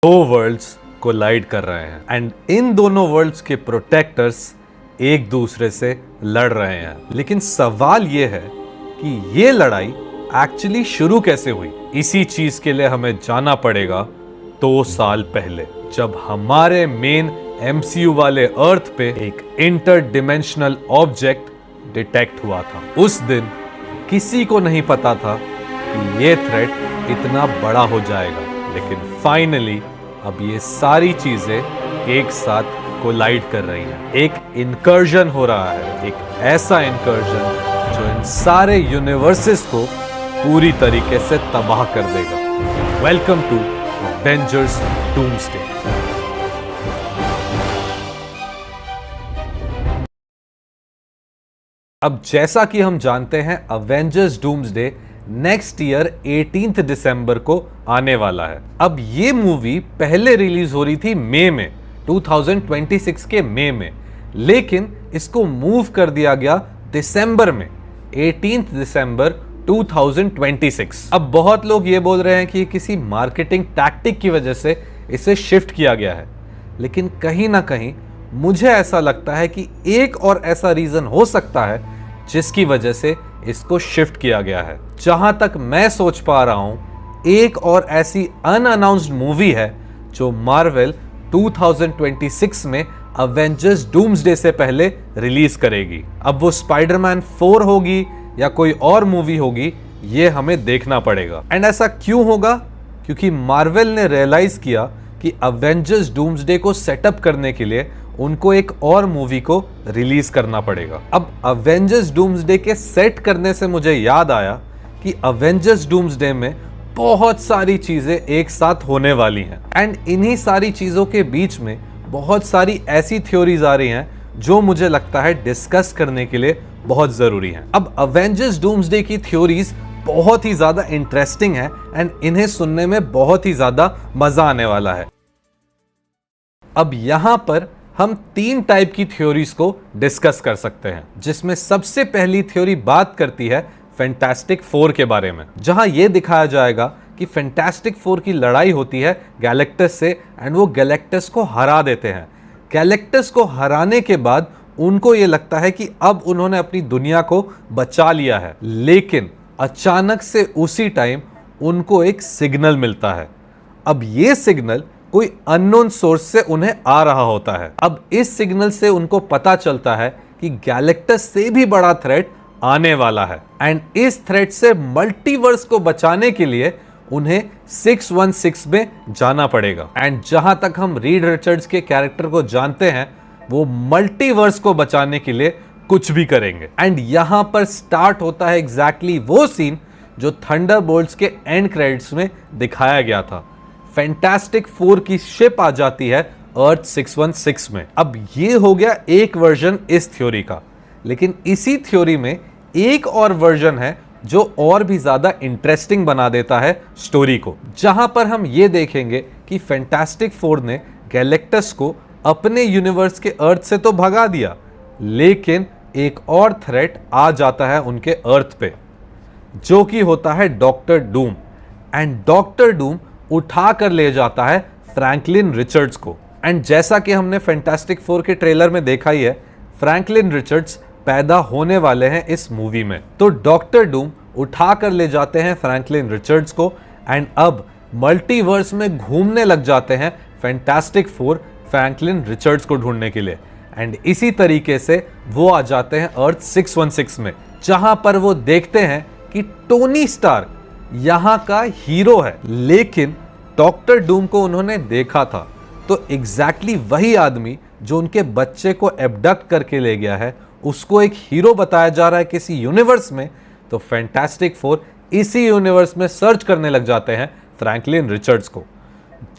दो world's collide कर रहे हैं एंड इन दोनों वर्ल्ड्स के प्रोटेक्टर्स एक दूसरे से लड़ रहे हैं। लेकिन सवाल यह है कि ये लड़ाई एक्चुअली शुरू कैसे हुई। इसी चीज के लिए हमें जाना पड़ेगा 2 साल पहले, जब हमारे मेन एमसीयू वाले अर्थ पे एक इंटरडिमेंशनल ऑब्जेक्ट डिटेक्ट हुआ था। उस दिन किसी को नहीं पता था कि ये थ्रेट इतना बड़ा हो जाएगा, लेकिन फाइनली अब ये सारी चीजें एक साथ कोलाइड कर रही हैं। एक इनकर्जन हो रहा है, एक ऐसा इनकर्जन जो इन सारे यूनिवर्सेस को पूरी तरीके से तबाह कर देगा। Welcome to Avengers Doomsday. अब जैसा कि हम जानते हैं, अवेंजर्स डूम्सडे नेक्स्ट ईयर 18 दिसंबर को आने वाला है। अब ये मूवी पहले रिलीज हो रही थी मई में, 2026 के मई में, लेकिन इसको मूव कर दिया गया दिसंबर में, 18 दिसंबर 2026। अब बहुत लोग ये बोल रहे हैं कि किसी मार्केटिंग टैक्टिक की वजह से इसे शिफ्ट किया गया है, लेकिन कहीं ना कहीं मुझे ऐसा लगता है कि एक और ऐसा रीजन हो सकता है जिसकी वजह से इसको शिफ्ट किया गया है। जहां तक मैं सोच पा रहा हूं, एक और ऐसी अनअनाउंस्ड मूवी है जो मार्वल 2026 में अवेंजर्स डूम्सडे से पहले रिलीज करेगी। अब वो स्पाइडरमैन 4 होगी या कोई और मूवी होगी, ये हमें देखना पड़ेगा। एंड ऐसा क्यों होगा? क्योंकि मार्वल ने रियलाइज किया कि अवेंजर्स डूम्सडे को सेटअप करने के लिए उनको एक और मूवी को रिलीज करना पड़ेगा। अब अवेंजर्स डूम्सडे के सेट करने से मुझे याद आया कि अवेंजर्स डूम्सडे में बहुत सारी चीजें एक साथ होने वाली हैं एंड इन्हीं सारी चीजों के बीच में बहुत सारी ऐसी थ्योरीज आ रही हैं जो मुझे लगता है डिस्कस करने के लिए बहुत जरूरी हैं। अब अवेंजर्स डूम्सडे की थ्योरीज बहुत ही ज्यादा इंटरेस्टिंग है एंड इन्हें सुनने में बहुत ही ज्यादा मजा आने वाला है। अब यहां पर हम 3 टाइप की थ्योरीज को डिस्कस कर सकते हैं, जिसमें सबसे पहली थ्योरी बात करती है फैंटास्टिक 4 के बारे में, जहां यह दिखाया जाएगा कि फैंटास्टिक 4 की लड़ाई होती है गैलेक्टस से एंड वो गैलेक्टस को हरा देते हैं। गैलेक्टस को हराने के बाद उनको यह लगता है कि अब उन्होंने अपनी दुनिया को बचा लिया है, लेकिन अचानक से उसी टाइम उनको एक सिग्नल मिलता है। अब ये सिग्नल कोई अननोन सोर्स से उन्हें आ रहा होता है। अब इस सिग्नल से उनको पता चलता है कि गैलेक्टस से भी बड़ा थ्रेट आने वाला है एंड इस थ्रेट से मल्टीवर्स को बचाने के लिए उन्हें 616 में जाना पड़ेगा। एंड जहां तक हम रीड रिचर्ड्स के कैरेक्टर को जानते हैं, वो मल्टीवर्स को बचाने के लिए कुछ भी करेंगे। एंड यहां पर स्टार्ट होता है एग्जैक्टली वो सीन जो थंडरबोल्ट्स के एंड क्रेडिट्स में दिखाया गया था। फैंटास्टिक 4 की शिप आ जाती है अर्थ 616 में। अब ये हो गया एक वर्जन इस थ्योरी का, लेकिन इसी थ्योरी में एक और वर्जन है जो और भी ज्यादा इंटरेस्टिंग बना देता है स्टोरी को, जहां पर हम ये देखेंगे कि फैंटास्टिक 4 ने गैलेक्टस को अपने यूनिवर्स के अर्थ से तो भगा दिया, लेकिन एक और थ्रेट आ जाता है उनके अर्थ पे, जो कि होता है doctor Doom. And Doctor Doom उठा कर ले जाता है फ्रैंकलिन रिचर्ड्स को। एंड जैसा कि हमने फैंटास्टिक 4 के ट्रेलर में देखा ही है, फ्रैंकलिन रिचर्ड्स पैदा होने वाले हैं इस मूवी में। तो डॉक्टर डूम उठा कर ले जाते हैं फ्रैंकलिन रिचर्ड्स को एंड अब मल्टीवर्स में घूमने लग जाते हैं फैंटास्टिक 4 फ्रैंकलिन रिचर्ड्स को ढूंढने के लिए। एंड इसी तरीके से वो आ जाते हैं अर्थ 616 में, जहां पर वो देखते हैं कि टोनी स्टार्क यहां का हीरो है, लेकिन डॉक्टर डूम को उन्होंने देखा था। तो एग्जैक्टली वही आदमी जो उनके बच्चे को एब्डक्ट करके ले गया है, उसको एक हीरो बताया जा रहा है किसी यूनिवर्स में। तो फैंटास्टिक 4 इसी यूनिवर्स में सर्च करने लग जाते हैं फ्रैंकलिन रिचर्ड्स को,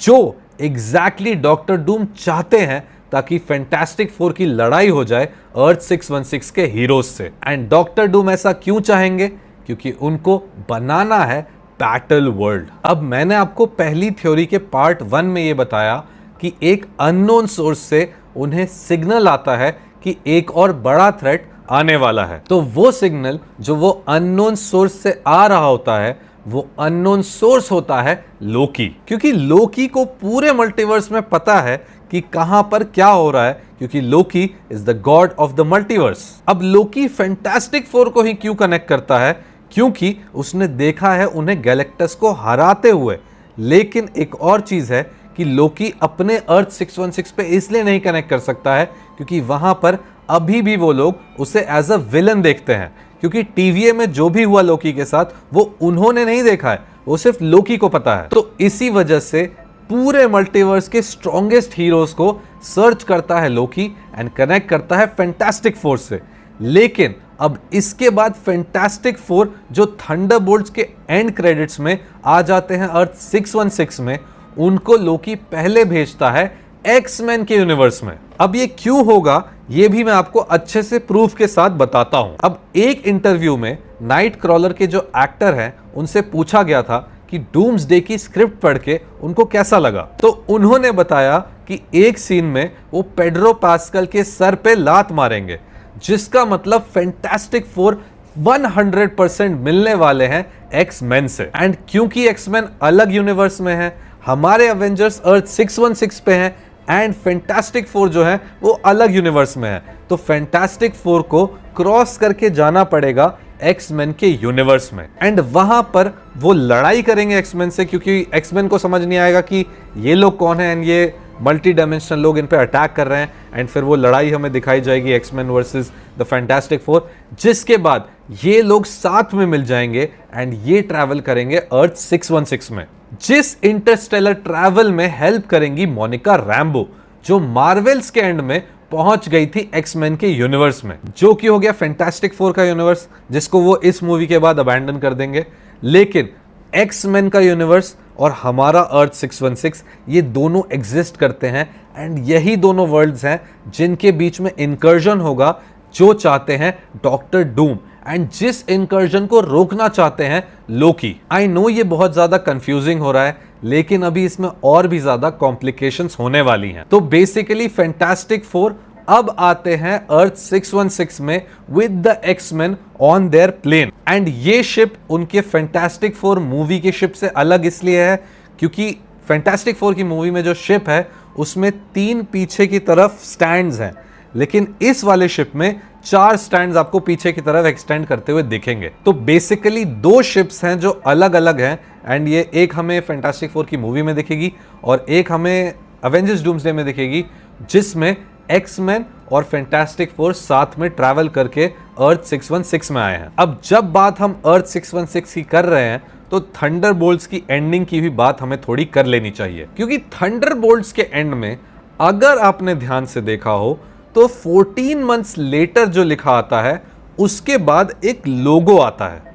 जो एग्जैक्टली डॉक्टर डूम चाहते हैं, ताकि फैंटास्टिक 4 की लड़ाई हो जाए अर्थ 616 के हीरोज से। एंड डॉक्टर डूम ऐसा क्यों चाहेंगे? क्योंकि उनको बनाना है बैटल वर्ल्ड। अब मैंने आपको पहली थ्योरी के पार्ट 1 में यह बताया कि एक अननोन सोर्स से उन्हें सिग्नल आता है कि एक और बड़ा थ्रेट आने वाला है। तो वो सिग्नल जो वो अननोन सोर्स से आ रहा होता है, वो अननोन सोर्स होता है लोकी, क्योंकि लोकी को पूरे मल्टीवर्स में पता है कि कहां पर क्या हो रहा है, क्योंकि Loki is the God of the multiverse. अब लोकी फैंटास्टिक फोर को ही क्यों कनेक्ट करता है? क्योंकि उसने देखा है उन्हें गैलेक्टस को हराते हुए। लेकिन एक और चीज है कि लोकी अपने अर्थ 616 पे इसलिए नहीं कनेक्ट कर सकता है क्योंकि वहां पर अभी भी वो लोग उसे एज अ विलन देखते हैं, क्योंकि टीवीए में जो भी हुआ लोकी के साथ वो उन्होंने नहीं देखा है, वो सिर्फ लोकी को पता है। तो इसी वजह से पूरे मल्टीवर्स के स्ट्रॉन्गेस्ट हीरोज को सर्च करता है लोकी एंड कनेक्ट करता है फैंटास्टिक फोर से। लेकिन अब इसके बाद फैंटास्टिक फोर जो थंडरबोल्ट्स के एंड क्रेडिट्स में आ जाते हैं अर्थ 616 में, उनको लोकी पहले भेजता है एक्समैन के यूनिवर्स में। अब ये क्यों होगा ये भी मैं आपको अच्छे से प्रूफ के साथ बताता हूं। अब एक इंटरव्यू में नाइट क्रॉलर के जो एक्टर हैं उनसे पूछा गया था कि डूम्सडे की स्क्रिप्ट पढ़ के उनको कैसा लगा, तो उन्होंने बताया कि एक सीन में वो पेड्रो पास्कल के सर पे लात मारेंगे, जिसका मतलब फैंटास्टिक फोर 100% मिलने वाले हैं एक्समैन से। एंड क्योंकि एक्समैन अलग यूनिवर्स में है, हमारे एवेंजर्स अर्थ 616 पे हैं एंड फैंटास्टिक फोर जो है वो अलग यूनिवर्स में है, तो फैंटास्टिक फोर को क्रॉस करके जाना पड़ेगा एक्समैन के यूनिवर्स में। एंड वहां पर वो लड़ाई करेंगे एक्समैन से, क्योंकि एक्समैन को समझ नहीं आएगा कि ये लोग कौन है एंड ये मल्टी डायमेंशनल लोग इन पे अटैक कर रहे हैं। एंड फिर वो लड़ाई हमें दिखाई जाएगी X-Men versus the Fantastic Four, जिसके बाद ये लोग साथ में मिल जाएंगे एंड ये ट्रैवल करेंगे अर्थ 616 में, जिस इंटरस्टेलर ट्रैवल में हेल्प करेंगी मोनिका रैम्बो, जो मार्वल्स के एंड में पहुंच गई थी एक्समैन के यूनिवर्स में, जो कि हो गया फैंटास्टिक फोर का यूनिवर्स, जिसको वो इस मूवी के बाद अबैंडन कर देंगे। लेकिन एक्समैन का यूनिवर्स और हमारा अर्थ 616 ये दोनों एग्जिस्ट करते हैं एंड यही दोनों वर्ल्ड्स हैं जिनके बीच में इंकर्जन होगा जो चाहते हैं डॉक्टर डूम एंड जिस इंकर्जन को रोकना चाहते हैं लोकी। आई नो ये बहुत ज्यादा कंफ्यूजिंग हो रहा है, लेकिन अभी इसमें और भी ज्यादा कॉम्प्लिकेशंस होने वाली हैं। तो बेसिकली फैंटास्टिक फोर अब आते हैं अर्थ 616 में with the X-Men on their plane and ये शिप उनके फैंटास्टिक फोर मूवी के शिप से अलग इसलिए है क्योंकि फैंटास्टिक फोर की मूवी में जो शिप है उसमें 3 पीछे की तरफ स्टैंड्स हैं, लेकिन इस वाले शिप में 4 स्टैंड्स आपको पीछे की तरफ एक्सटेंड करते हुए दिखेंगे। तो बेसिकली 2 शिप्स हैं जो अलग अलग हैं एंड ये एक हमें फैंटास्टिक फोर की मूवी में दिखेगी और एक हमें अवेंजर्स डूम्सडे में दिखेगी, जिसमें एक्समैन और फैंटास्टिक फोर साथ में ट्रैवल करके अर्थ 616 में आए हैं। अब जब बात हम अर्थ 616 की कर रहे हैं तो थंडरबोल्ट्स की एंडिंग की भी बात हमें थोड़ी कर लेनी चाहिए, क्योंकि थंडरबोल्ट्स के एंड में अगर आपने ध्यान से देखा हो तो 14 मंथ्स लेटर जो लिखा आता है उसके बाद एक लोगो आता है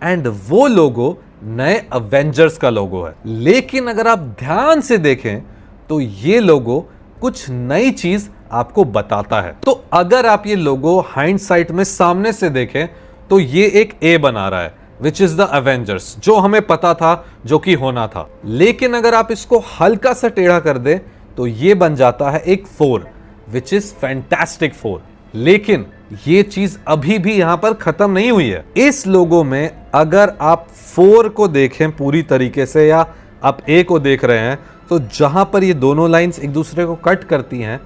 एंड वो लोगो नए अवेंजर्स का लोगो है। लेकिन अगर आप ध्यान से देखें तो ये लोगो कुछ नई चीज आपको बताता है। तो अगर आप ये लोगो हाइंडसाइट में सामने से देखें तो ये एक ए बना रहा है विच इज द अवेंजर्स, जो हमें पता था जो कि होना था। लेकिन अगर आप इसको हल्का सा टेढ़ा कर दे तो ये बन जाता है एक 4 विच इज फैंटास्टिक फोर। लेकिन ये चीज अभी भी यहां पर खत्म नहीं हुई है। इस लोगो में अगर आप 4 को देखें पूरी तरीके से या आप ए को देख रहे हैं तो जहां पर ये दोनों लाइंस एक दूसरे को कट करती हैं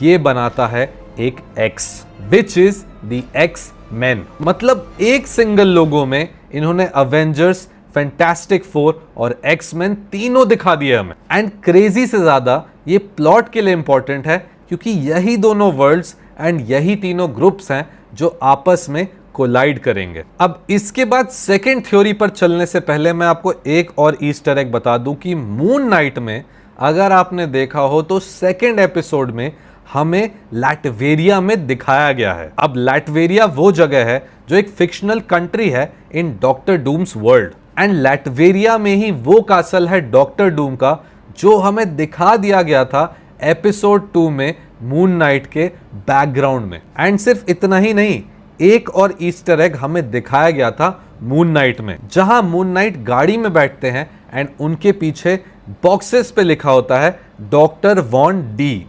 ये बनाता है एक x which is the x man. मतलब एक सिंगल लोगो में इन्होंने अवेंजर्स, फैंटास्टिक फोर और एक्समैन तीनों दिखा दिए हमें। एंड क्रेजी से ज्यादा ये प्लॉट के लिए इंपॉर्टेंट है क्योंकि यही दोनों वर्ल्ड्स एंड यही तीनों ग्रुप्स हैं जो आपस में कोलाइड करेंगे। अब इसके बाद सेकेंड थ्योरी पर चलने से पहले मैं आपको एक और ईस्टर एग बता दूं कि मून नाइट में अगर आपने देखा हो तो सेकेंड एपिसोड में हमें लैटवेरिया में दिखाया गया है। अब लैटवेरिया वो जगह है जो एक फिक्शनल कंट्री है in doctor dooms world and लैटवेरिया में ही वो कासल है डॉक्टर डूम का जो हमें दिखा दिया गया था एपिसोड 2 में मून नाइट के बैकग्राउंड में। एंड सिर्फ इतना ही नहीं, एक और ईस्टर एग हमें दिखाया गया था मून नाइट में, जहां मून नाइट गाड़ी में बैठते हैं एंड उनके पीछे बॉक्सेस पे लिखा होता है डॉक्टर वॉन डी,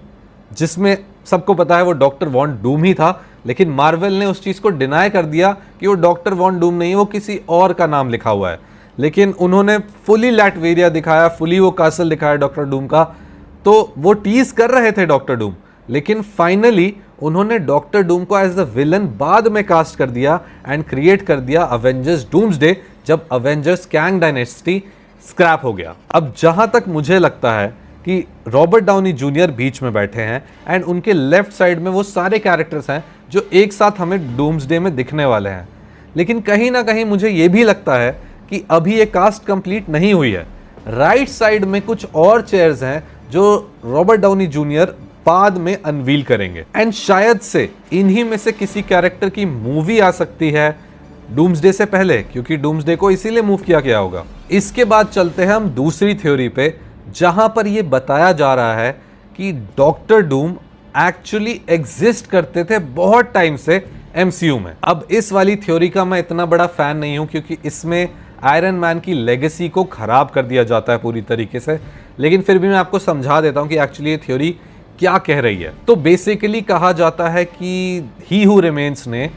जिसमें सबको पता है वो डॉक्टर वॉन डूम ही था। लेकिन मार्वल ने उस चीज को डिनाई कर दिया कि वो डॉक्टर वॉन डूम नहीं, वो किसी और का नाम लिखा हुआ है। लेकिन उन्होंने फुली लैटवेरिया दिखाया, फुली वो कासल दिखाया डॉक्टर डूम का। तो वो टीज कर रहे थे डॉक्टर डूम, लेकिन फाइनली उन्होंने डॉक्टर डूम को एज द विलन बाद में कास्ट कर दिया एंड क्रिएट कर दिया अवेंजर्स डूम्सडे, जब अवेंजर्स कैंग डायनेस्टी स्क्रैप हो गया। अब जहां तक मुझे लगता है कि रॉबर्ट डाउनी जूनियर बीच में बैठे हैं एंड उनके लेफ्ट साइड में वो सारे कैरेक्टर्स हैं जो एक साथ हमें डूम्सडे में दिखने वाले हैं। लेकिन कहीं ना कहीं मुझे ये भी लगता है कि अभी ये कास्ट कंप्लीट नहीं हुई है। राइट साइड में कुछ और चेयर्स हैं जो रॉबर्ट डाउनी जूनियर बाद में अनवील करेंगे एंड शायद से इन्हीं में से किसी कैरेक्टर की मूवी आ सकती है डूम्सडे से पहले, क्योंकि डूम्सडे को इसीलिए मूव किया गया होगा। इसके बाद चलते हैं हम दूसरी थ्योरी पे, जहां पर यह बताया जा रहा है कि डॉक्टर डूम एक्चुअली एग्जिस्ट करते थे बहुत टाइम से एमसीयू में। अब इस वाली थ्योरी का मैं इतना बड़ा फैन नहीं हूं, क्योंकि इसमें आयरन मैन की लेगेसी को खराब कर दिया जाता है पूरी तरीके से। लेकिन फिर भी मैं आपको समझा देता हूं कि एक्चुअली ये थ्योरी क्या कह रही है। तो बेसिकली कहा जाता है कि ही हू रिमेन्स ने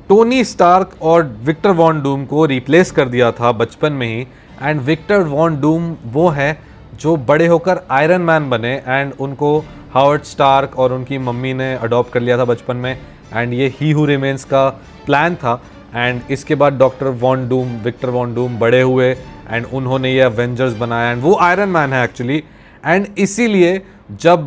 टोनी स्टार्क और विक्टर वॉन डूम को रिप्लेस कर दिया था बचपन में ही, एंड विक्टर वॉन डूम वो हैं जो बड़े होकर आयरन मैन बने एंड उनको हावर्ड स्टार्क और उनकी मम्मी ने अडॉप्ट कर लिया था बचपन में, एंड ये ही हू रिमेन्स का प्लान था। एंड इसके बाद Doctor Von Doom, Victor Von Doom बड़े हुए एंड उन्होंने ये अवेंजर्स बनाया एंड वो आयरन मैन है एक्चुअली। एंड इसीलिए जब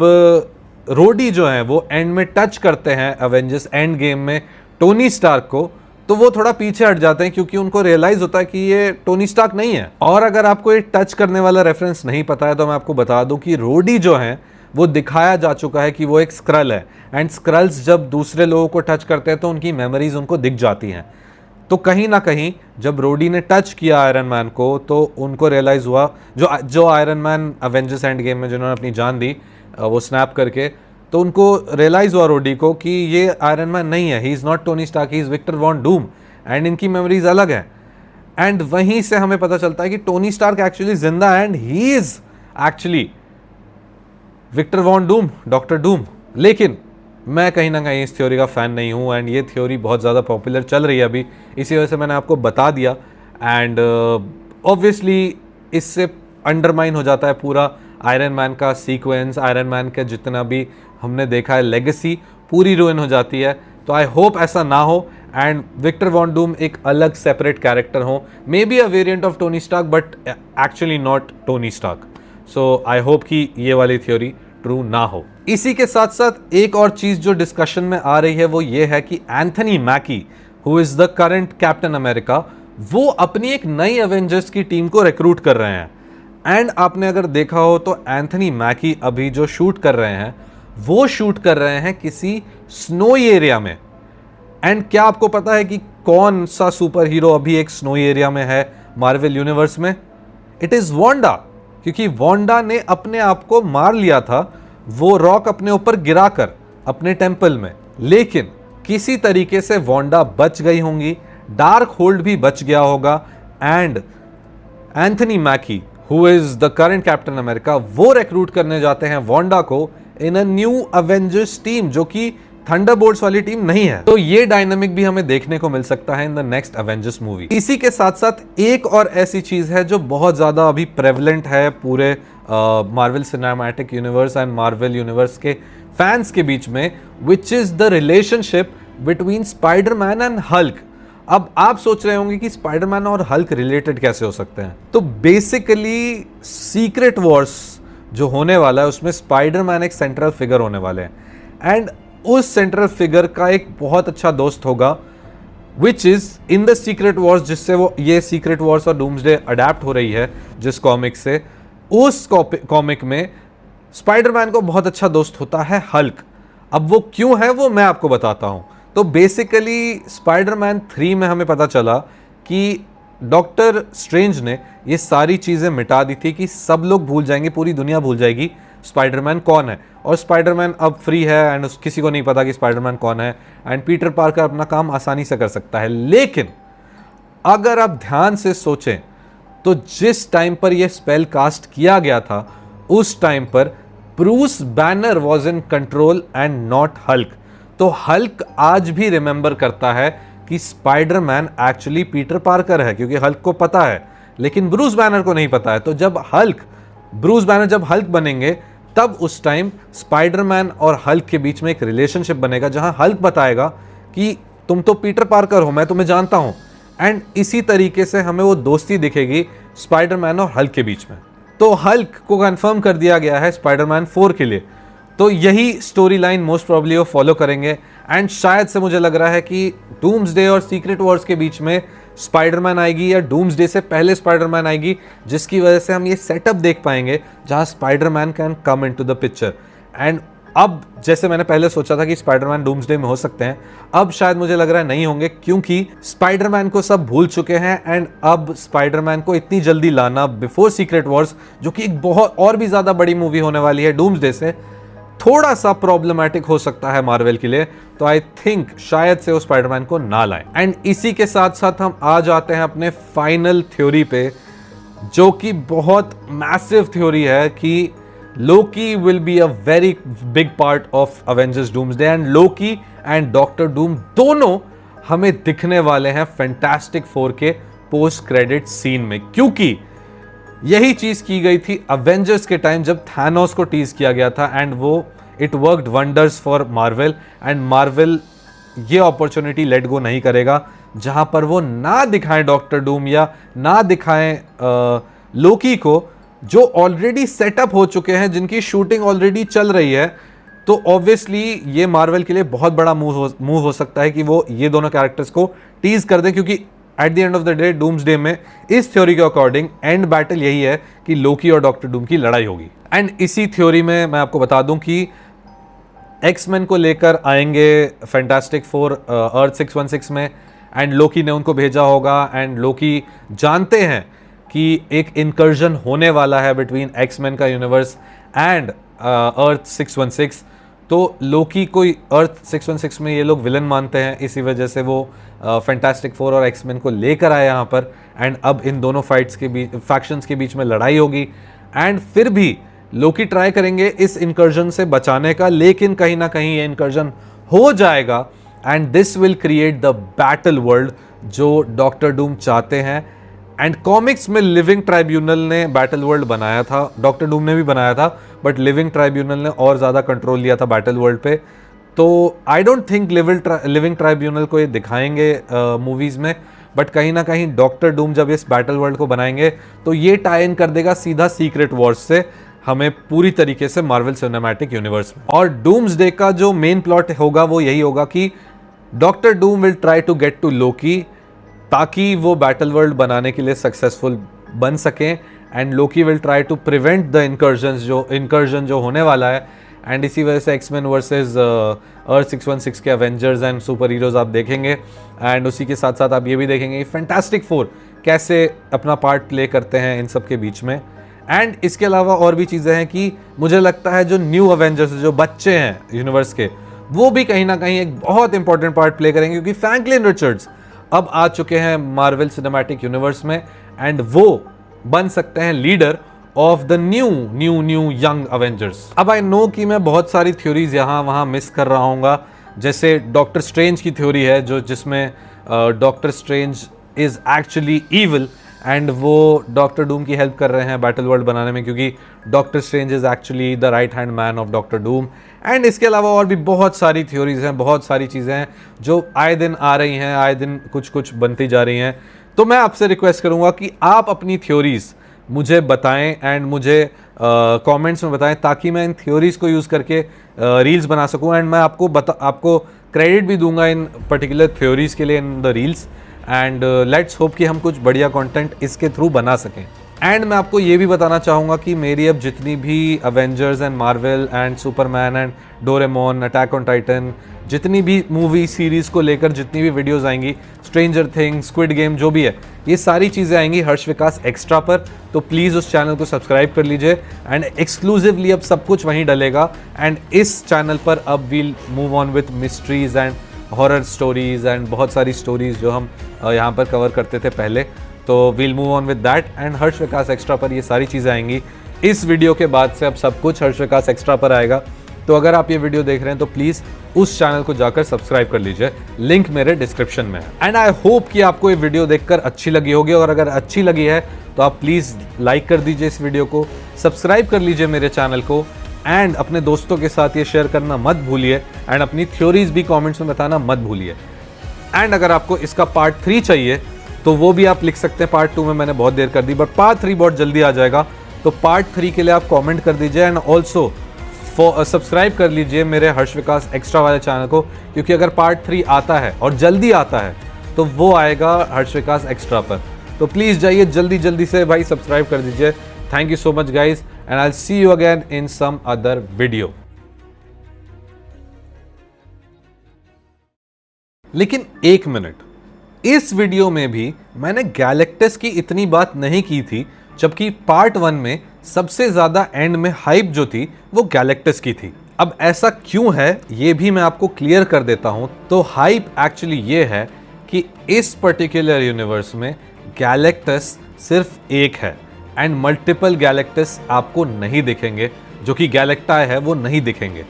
रोडी जो है वो एंड में टच करते हैं अवेंजर्स एंड गेम में टोनी स्टार्क को, तो वो थोड़ा पीछे हट जाते हैं क्योंकि उनको रियलाइज होता है कि ये टोनी स्टार्क नहीं है। और अगर आपको ये टच करने वाला रेफरेंस नहीं पता है तो मैं आपको बता दूं कि रोडी जो है वो दिखाया जा चुका है कि वो एक स्क्रल है, एंड स्क्रल्स जब दूसरे लोगों को टच करते हैं तो उनकी मेमोरीज उनको दिख जाती हैं। तो कहीं ना कहीं जब रोडी ने टच किया आयरन मैन को तो उनको रियलाइज हुआ, जो iron man Avengers end game में जिन्होंने अपनी जान दी वो स्नैप करके, तो उनको रियलाइज हुआ रोडी को कि ये आयरन मैन नहीं है, he is not Tony Stark, he is Victor Von Doom, and इनकी मेमोरीज अलग है। एंड वहीं से हमें पता चलता है कि टोनी स्टार्क एक्चुअली जिंदा है and he is actually Victor Von Doom, Doctor Doom. लेकिन मैं कहीं ना कहीं इस थ्योरी का फ़ैन नहीं हूँ एंड ये थ्योरी बहुत ज़्यादा पॉपुलर चल रही है अभी, इसी वजह से मैंने आपको बता दिया। एंड ऑब्वियसली इससे अंडरमाइन हो जाता है पूरा आयरन मैन का सीक्वेंस, आयरन मैन का जितना भी हमने देखा है लेगेसी पूरी रुइन हो जाती है। तो आई होप ऐसा ना हो एंड विक्टर वॉन डूम एक अलग सेपरेट कैरेक्टर हो, maybe a variant of Tony Stark but actually not Tony Stark. So I hope कि ये वाली थ्योरी ट्रू ना हो। इसी के साथ साथ एक और चीज जो डिस्कशन में आ रही है वो ये है कि Anthony मैकी, who is the current captain America, वो अपनी एक नई एवेंजर्स की टीम को रिक्रूट कर रहे हैं। एंड आपने अगर देखा हो तो एंथनी मैकी अभी जो शूट कर रहे हैं वो शूट कर रहे हैं किसी स्नोई एरिया में। एंड क्या आपको पता है कि कौन सा सुपर हीरो अभी एक स्नोई एरिया में है मार्वल यूनिवर्स में? इट इज वांडा, क्योंकि वांडा ने अपने आप को मार लिया था वो रॉक अपने ऊपर गिराकर अपने टेंपल में। लेकिन किसी तरीके से वांडा बच गई होंगी, डार्क होल्ड भी बच गया होगा, and Anthony मैकी, who is the current captain America, वो रिक्रूट करने जाते हैं वांडा को इन अ न्यू अवेंजर्स टीम, जो कि थंडरबोल्ट्स वाली टीम नहीं है। तो ये डायनामिक भी हमें देखने को मिल सकता है in the next Avengers movie. इसी के साथ साथ एक और ऐसी चीज है जो बहुत ज्यादा अभी प्रेवलेंट है पूरे Marvel cinematic universe and Marvel universe के फैंस के बीच में, which is the relationship between Spiderman and Hulk. अब आप सोच रहे होंगे कि स्पाइडरमैन और हल्क रिलेटेड कैसे हो सकते हैं। तो बेसिकली सीक्रेट वॉर्स जो होने वाला है उसमें स्पाइडरमैन एक सेंट्रल फिगर होने वाले हैं, एंड उस सेंट्रल फिगर का एक बहुत अच्छा दोस्त होगा which is in the secret Wars, जिससे वो ये सीक्रेट वॉर्स और डूम्सडे अडेप्ट हो रही है जिस कॉमिक से, उस कॉमिक में स्पाइडरमैन को बहुत अच्छा दोस्त होता है हल्क। अब वो क्यों है वो मैं आपको बताता हूं। तो बेसिकली स्पाइडरमैन 3 में हमें पता चला कि डॉक्टर स्ट्रेंज ने ये सारी चीज़ें मिटा दी थी कि सब लोग भूल जाएंगे, पूरी दुनिया भूल जाएगी स्पाइडरमैन कौन है, और स्पाइडरमैन अब फ्री है एंड किसी को नहीं पता कि स्पाइडरमैन कौन है, एंड पीटर पार्कर अपना काम आसानी से कर सकता है। लेकिन अगर आप ध्यान से सोचें तो जिस टाइम पर यह स्पेल कास्ट किया गया था उस टाइम पर Bruce banner was in control and not Hulk. तो हल्क आज भी रिमेंबर करता है कि स्पाइडरमैन एक्चुअली पीटर पार्कर है, क्योंकि हल्क को पता है लेकिन ब्रूस बैनर को नहीं पता है। तो जब ब्रूस बैनर जब हल्क बनेंगे, तब उस टाइम स्पाइडरमैन और हल्क के बीच में एक रिलेशनशिप बनेगा, जहां हल्क बताएगा कि तुम तो पीटर पार्कर हो, मैं तुम्हें जानता हूं। एंड इसी तरीके से हमें वो दोस्ती दिखेगी स्पाइडरमैन और हल्क के बीच में। तो हल्क को कंफर्म कर दिया गया है स्पाइडरमैन 4 के लिए। तो यही स्टोरी लाइन मोस्ट प्रोबेबली वो फॉलो करेंगे। एंड शायद से मुझे लग रहा है कि डूम्सडे और सीक्रेट वॉर्स के बीच में स्पाइडरमैन आएगी, या डूम्सडे से पहले स्पाइडरमैन आएगी, जिसकी वजह से हम ये सेटअप देख पाएंगे जहां Spiderman can come into the picture. And अब जैसे मैंने पहले सोचा था कि स्पाइडरमैन डूम्सडे में हो सकते हैं, अब शायद मुझे लग रहा है नहीं होंगे, क्योंकि स्पाइडरमैन को सब भूल चुके हैं। एंड अब स्पाइडरमैन को इतनी जल्दी लाना बिफोर सीक्रेट वॉर्स, जो कि एक बहुत और भी ज्यादा बड़ी मूवी होने वाली है डूम्सडे से, थोड़ा सा प्रॉब्लमैटिक हो सकता है मार्वल के लिए। तो आई थिंक शायद से वो स्पाइडरमैन को ना लाए। एंड इसी के साथ साथ हम आ जाते हैं अपने फाइनल थ्योरी पे, जो कि बहुत मैसिव थ्योरी है कि Loki will be a very big part of Avengers Doomsday. And Loki and Doctor Doom दोनों हमें दिखने वाले हैं फैंटास्टिक फोर के पोस्ट क्रेडिट सीन में, क्योंकि यही चीज की गई थी अवेंजर्स के टाइम जब थैनोस को टीज किया गया था। एंड वो it worked wonders for Marvel. And Marvel ये अपॉर्चुनिटी लेट गो नहीं करेगा, जहां पर वो ना दिखाएं डॉक्टर डूम या ना दिखाएं लोकी को, जो ऑलरेडी सेटअप हो चुके हैं, जिनकी शूटिंग ऑलरेडी चल रही है। तो ऑब्वियसली ये मार्वल के लिए बहुत बड़ा मूव हो सकता है कि वो ये दोनों कैरेक्टर्स को टीज कर दें, क्योंकि at the end of the day doomsday में इस थ्योरी के अकॉर्डिंग एंड बैटल यही है कि लोकी और डॉक्टर डूम की लड़ाई होगी। एंड इसी थ्योरी में मैं आपको बता दूं कि एक्समैन को लेकर आएंगे फैंटास्टिक फोर अर्थ 616 में, एंड लोकी ने उनको भेजा होगा। एंड लोकी जानते हैं कि एक इनकर्जन होने वाला है बिटवीन एक्समैन का यूनिवर्स एंड अर्थ 616। तो लोकी को अर्थ 616 में ये लोग विलन मानते हैं, इसी वजह से वो फैंटास्टिक फोर और एक्समैन को लेकर आए यहाँ पर। एंड अब इन दोनों फाइट्स के बीच, फैक्शंस के बीच में लड़ाई होगी। एंड फिर भी लोकी ट्राई करेंगे इस इनकर्जन से बचाने का, लेकिन कहीं ना कहीं ये इनकर्जन हो जाएगा। And this will create the battle world जो डॉक्टर डूम चाहते हैं। एंड कॉमिक्स में लिविंग ट्राइब्यूनल ने बैटल वर्ल्ड बनाया था, डॉक्टर डूम ने भी बनाया था, बट लिविंग ट्राइब्यूनल ने और ज़्यादा कंट्रोल लिया था बैटल वर्ल्ड पे। तो I don't think living tribunal को ये दिखाएंगे मूवीज़ में, बट कहीं ना कहीं डॉक्टर डूम जब इस बैटल वर्ल्ड को बनाएंगे तो ये टाई इन कर देगा सीधा सीक्रेट वॉर्स से हमें पूरी तरीके से मार्वल सिनेमैटिक यूनिवर्स में। और डूम्सडे का जो मेन प्लॉट होगा वो यही होगा कि Doctor Doom will try to get to Loki, ताकि वो बैटल वर्ल्ड बनाने के लिए सक्सेसफुल बन सकें। And Loki will try to prevent the incursion जो होने वाला है। एंड इसी वजह से एक्समैन वर्सेस अर्थ 616 के एवेंजर्स एंड सुपर हीरोज आप देखेंगे। एंड उसी के साथ साथ आप ये भी देखेंगे फैंटास्टिक फोर कैसे अपना पार्ट प्ले करते हैं इन सब के बीच में। एंड इसके अलावा और भी चीज़ें हैं कि मुझे लगता है जो न्यू अवेंजर्स जो बच्चे हैं यूनिवर्स के, वो भी कहीं ना कहीं एक बहुत इंपॉर्टेंट पार्ट प्ले करेंगे, क्योंकि फ्रैंकलिन रिचर्ड्स अब आ चुके हैं मार्वल सिनेमैटिक यूनिवर्स में। एंड वो बन सकते हैं leader of the new young Avengers. अब आई नो कि मैं बहुत सारी थ्योरीज यहाँ वहाँ मिस कर रहा हूँगा, जैसे डॉक्टर स्ट्रेंज की थ्योरी है जिसमें doctor strange is actually evil and वो डॉक्टर डूम की हेल्प कर रहे हैं बैटल वर्ल्ड बनाने में, क्योंकि doctor strange is actually the right hand man of doctor Doom. And इसके अलावा और भी बहुत सारी थ्योरीज हैं, बहुत सारी चीज़ें हैं जो आए दिन आ रही हैं, आए दिन कुछ बनती जा रही हैं। तो मैं आपसे रिक्वेस्ट करूंगा कि आप अपनी थ्योरीज मुझे बताएं एंड मुझे कमेंट्स में बताएं, ताकि मैं इन थ्योरीज को यूज़ करके रील्स बना सकूं। एंड मैं आपको क्रेडिट भी दूंगा इन पर्टिकुलर थ्योरीज के लिए in the reels. And let's hope कि हम कुछ बढ़िया कंटेंट इसके थ्रू बना सकें। एंड मैं आपको ये भी बताना चाहूँगा कि मेरी अब जितनी भी Avengers end Marvel and Superman and Doraemon, attack on Titan, जितनी भी मूवी सीरीज़ को लेकर जितनी भी वीडियोस आएंगी, स्ट्रेंजर थिंग्स, स्क्विड गेम, जो भी है, ये सारी चीज़ें आएंगी हर्ष विकास एक्स्ट्रा पर। तो प्लीज़ उस चैनल को सब्सक्राइब कर लीजिए। एंड एक्सक्लूसिवली अब सब कुछ वहीं डलेगा। एंड इस चैनल पर अब we'll move on with mysteries and horror stories and बहुत सारी स्टोरीज़ जो हम यहाँ पर कवर करते थे पहले। तो we'll move on with that and Harsh Vikas extra पर ये सारी चीज़ें आएंगी। इस वीडियो के बाद से अब सब कुछ हर्ष विकास एक्स्ट्रा पर आएगा। तो अगर आप ये वीडियो देख रहे हैं तो प्लीज़ उस चैनल को जाकर सब्सक्राइब कर लीजिए, लिंक मेरे डिस्क्रिप्शन में है। एंड आई होप कि आपको ये वीडियो देखकर अच्छी लगी होगी, और अगर अच्छी लगी है तो आप प्लीज़ लाइक कर दीजिए इस वीडियो को, सब्सक्राइब कर लीजिए मेरे चैनल को एंड अपने दोस्तों के साथ ये शेयर करना मत भूलिए एंड अपनी थ्योरीज भी कमेंट्स में बताना मत भूलिए। एंड अगर आपको इसका पार्ट 3 चाहिए तो वो भी आप लिख सकते हैं। पार्ट 2 में मैंने बहुत देर कर दी, बट पार्ट 3 बहुत जल्दी आ जाएगा। तो पार्ट 3 के लिए आप कमेंट कर दीजिए एंड ऑल्सो सब्सक्राइब कर लीजिए मेरे हर्ष विकास एक्स्ट्रा वाले चैनल को, क्योंकि अगर पार्ट 3 आता है और जल्दी आता है तो वो आएगा हर्ष विकास एक्स्ट्रा पर। तो प्लीज़ जाइए जल्दी जल्दी से भाई सब्सक्राइब कर दीजिए। Thank you so much guys and I will see you again in some other video. लेकिन एक मिनट, इस वीडियो में भी मैंने गैलेक्टस की इतनी बात नहीं की थी, जबकि पार्ट 1 में सबसे ज्यादा एंड में हाइप जो थी वो गैलेक्टस की थी। अब ऐसा क्यों है ये भी मैं आपको क्लियर कर देता हूं। तो हाइप एक्चुअली ये है कि इस पर्टिकुलर यूनिवर्स में गैलेक्टस सिर्फ एक है एंड मल्टीपल गैलेक्टस आपको नहीं दिखेंगे, जो कि गैलेक्टाई है वो नहीं दिखेंगे।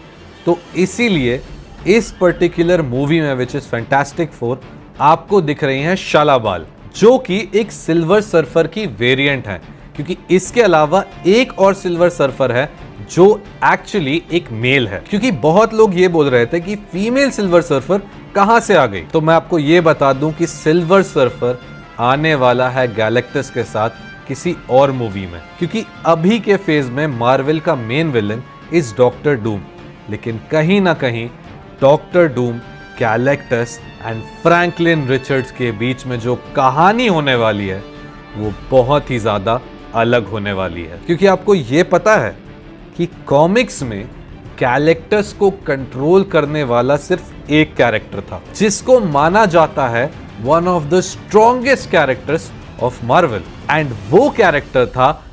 तो इसीलिए इस पर्टिकुलर मूवी में विच इज फैंटास्टिक फोर आपको दिख रही हैं शालाबाल, जो कि एक सिल्वर सर्फर की वेरिएंट है, क्योंकि इसके अलावा एक और सिल्वर सर्फर है जो एक्चुअली एक मेल है। क्योंकि बहुत लोग ये बोल रहे थे कि फीमेल सिल्वर सर्फर कहां से आ गई, तो मैं आपको ये बता दूं कि सिल्वर सर्फर आने वाला है गैलेक्टस के साथ किसी और मूवी में, क्योंकि अभी के फेज में मार्वल का main villain is doctor Doom, लेकिन कहीं ना कहीं doctor Doom, Galactus and Franklin Richards के बीच में जो कहानी होने वाली है वो बहुत ही ज्यादा अलग होने वाली है। क्योंकि आपको ये पता है कि कॉमिक्स में गैलेक्टस को कंट्रोल करने वाला सिर्फ एक कैरेक्टर था, जिसको माना जाता है one of the strongest characters of Marvel, and वो कैरेक्टर था